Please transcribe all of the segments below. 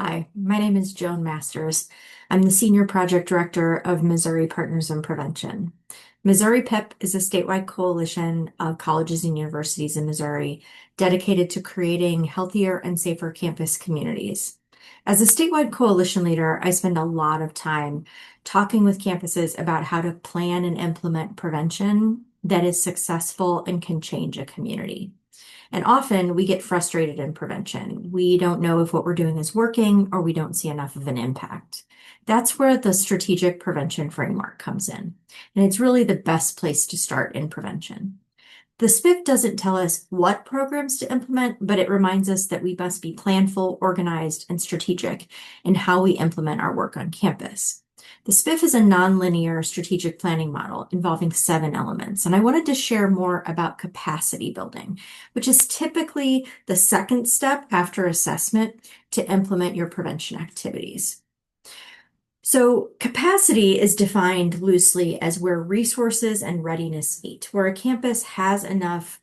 Hi, my name is Joan Masters. I'm the Senior Project Director of Missouri Partners in Prevention. Missouri PIP is a statewide coalition of colleges and universities in Missouri dedicated to creating healthier and safer campus communities. As a statewide coalition leader, I spend a lot of time talking with campuses about how to plan and implement prevention that is successful and can change a community. And often we get frustrated in prevention. We don't know if what we're doing is working or we don't see enough of an impact. That's where the strategic prevention framework comes in. And it's really the best place to start in prevention. The SPIF doesn't tell us what programs to implement, but it reminds us that we must be planful, organized, and strategic in how we implement our work on campus. The SPIF is a nonlinear strategic planning model involving 7 elements, and I wanted to share more about capacity building, which is typically the second step after assessment to implement your prevention activities. So capacity is defined loosely as where resources and readiness meet, where a campus has enough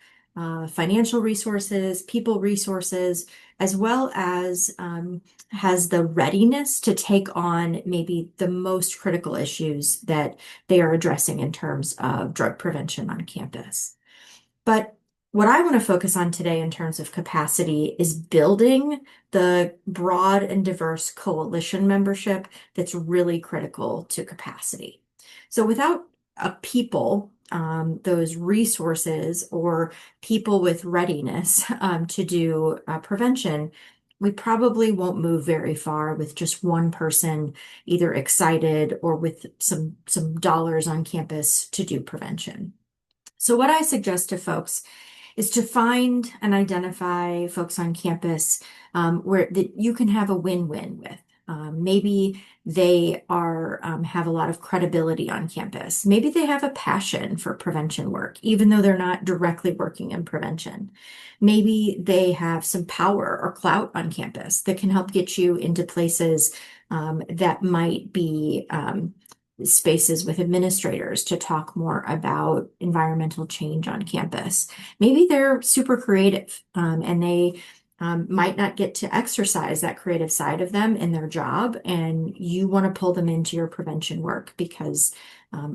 financial resources, people resources, as well as has the readiness to take on maybe the most critical issues that they are addressing in terms of drug prevention on campus. But what I want to focus on today in terms of capacity is building the broad and diverse coalition membership that's really critical to capacity. So without a people, those resources or people with readiness to do prevention, we probably won't move very far with just one person either excited or with some dollars on campus to do prevention. So what I suggest to folks is to find and identify folks on campus where that you can have a win-win with. Maybe they are have a lot of credibility on campus. Maybe they have a passion for prevention work, even though they're not directly working in prevention. Maybe they have some power or clout on campus that can help get you into places that might be spaces with administrators to talk more about environmental change on campus. Maybe they're super creative and they might not get to exercise that creative side of them in their job, and you want to pull them into your prevention work because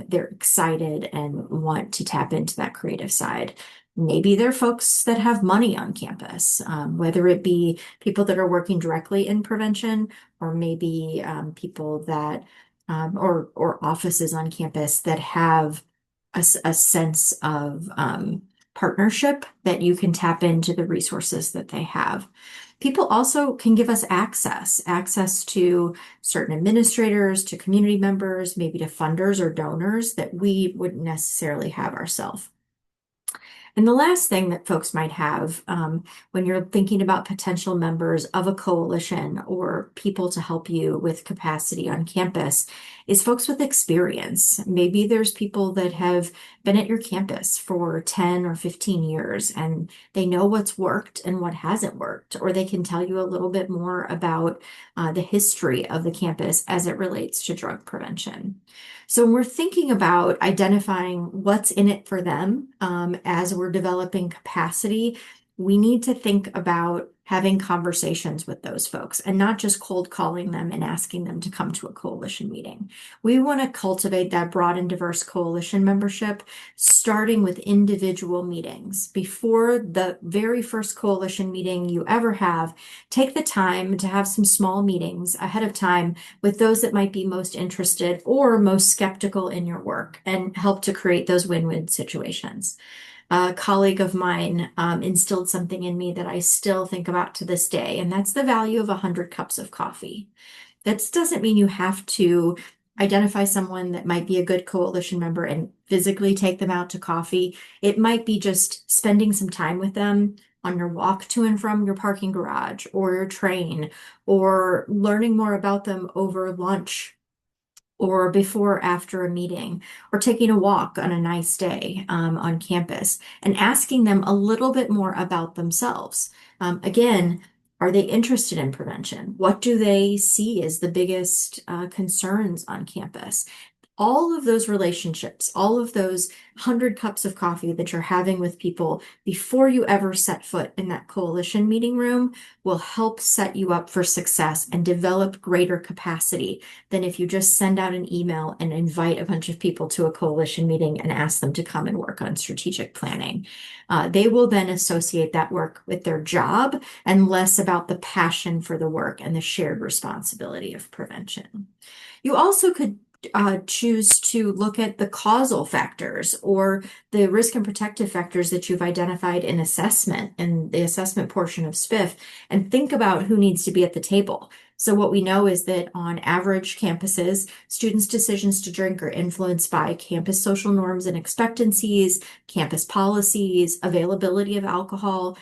they're excited and want to tap into that creative side. Maybe they're folks that have money on campus, whether it be people that are working directly in prevention or maybe people that or offices on campus that have a sense of partnership that you can tap into the resources that they have. People also can give us access to certain administrators, to community members, maybe to funders or donors that we wouldn't necessarily have ourselves. And the last thing that folks might have when you're thinking about potential members of a coalition or people to help you with capacity on campus is folks with experience. Maybe there's people that have been at your campus for 10 or 15 years and they know what's worked and what hasn't worked, or they can tell you a little bit more about the history of the campus as it relates to drug prevention. So when we're thinking about identifying what's in it for them as we're developing capacity, we need to think about having conversations with those folks and not just cold calling them and asking them to come to a coalition meeting. We want to cultivate that broad and diverse coalition membership, starting with individual meetings. Before the very first coalition meeting you ever have, take the time to have some small meetings ahead of time with those that might be most interested or most skeptical in your work and help to create those win-win situations. A colleague of mine instilled something in me that I still think about to this day, and that's the value of 100 cups of coffee. That doesn't mean you have to identify someone that might be a good coalition member and physically take them out to coffee. It might be just spending some time with them on your walk to and from your parking garage or your train, or learning more about them over lunch or before or after a meeting, or taking a walk on a nice day on campus and asking them a little bit more about themselves. Again, are they interested in prevention? What do they see as the biggest concerns on campus? all of those relationships, all of those 100 cups of coffee that you're having with people before you ever set foot in that coalition meeting room will help set you up for success and develop greater capacity than if you just send out an email and invite a bunch of people to a coalition meeting and ask them to come and work on strategic planning. They will then associate that work with their job and less about the passion for the work and the shared responsibility of prevention. You also could choose to look at the causal factors or the risk and protective factors that you've identified in assessment and the assessment portion of SPIF and think about who needs to be at the table. So what we know is that on average campuses, students' decisions to drink are influenced by campus social norms and expectancies, campus policies, availability of alcohol,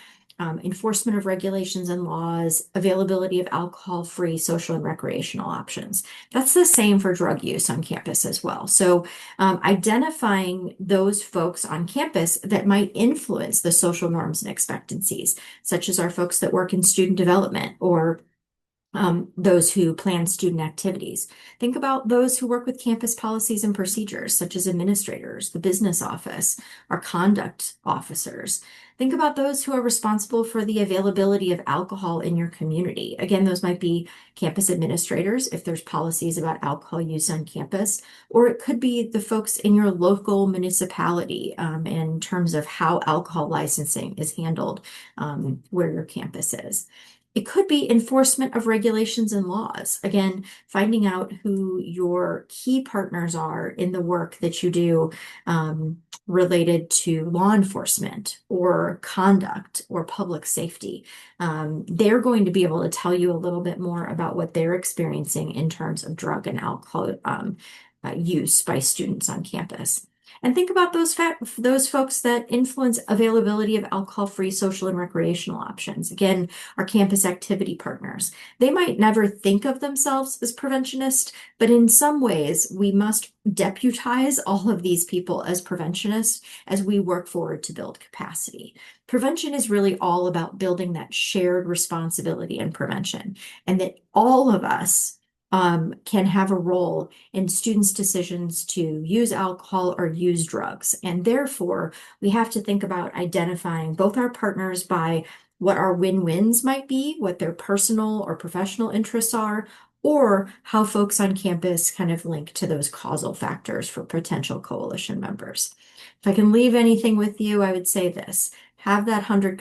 enforcement of regulations and laws, availability of alcohol-free social and recreational options. That's the same for drug use on campus as well. So identifying those folks on campus that might influence the social norms and expectancies, such as our folks that work in student development or those who plan student activities. Think about those who work with campus policies and procedures, such as administrators, the business office, our conduct officers. Think about those who are responsible for the availability of alcohol in your community. Again, those might be campus administrators if there's policies about alcohol use on campus, or it could be the folks in your local municipality in terms of how alcohol licensing is handled where your campus is. It could be enforcement of regulations and laws. Again, finding out who your key partners are in the work that you do related to law enforcement or conduct or public safety. They're going to be able to tell you a little bit more about what they're experiencing in terms of drug and alcohol use by students on campus. And think about those folks that influence availability of alcohol-free social and recreational options. Again, our campus activity partners. They might never think of themselves as preventionists, but in some ways, we must deputize all of these people as preventionists as we work forward to build capacity. Prevention is really all about building that shared responsibility and prevention, and that all of us can have a role in students' decisions to use alcohol or use drugs. And therefore, we have to think about identifying both our partners by what our win-wins might be, what their personal or professional interests are, or how folks on campus kind of link to those causal factors for potential coalition members. If I can leave anything with you, I would say this: have that 100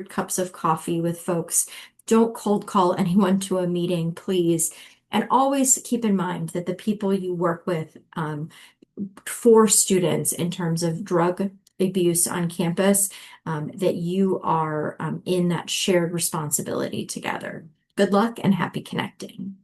cups of coffee with folks. Don't cold call anyone to a meeting, please. And always keep in mind that the people you work with for students in terms of drug abuse on campus, that you are in that shared responsibility together. Good luck and happy connecting.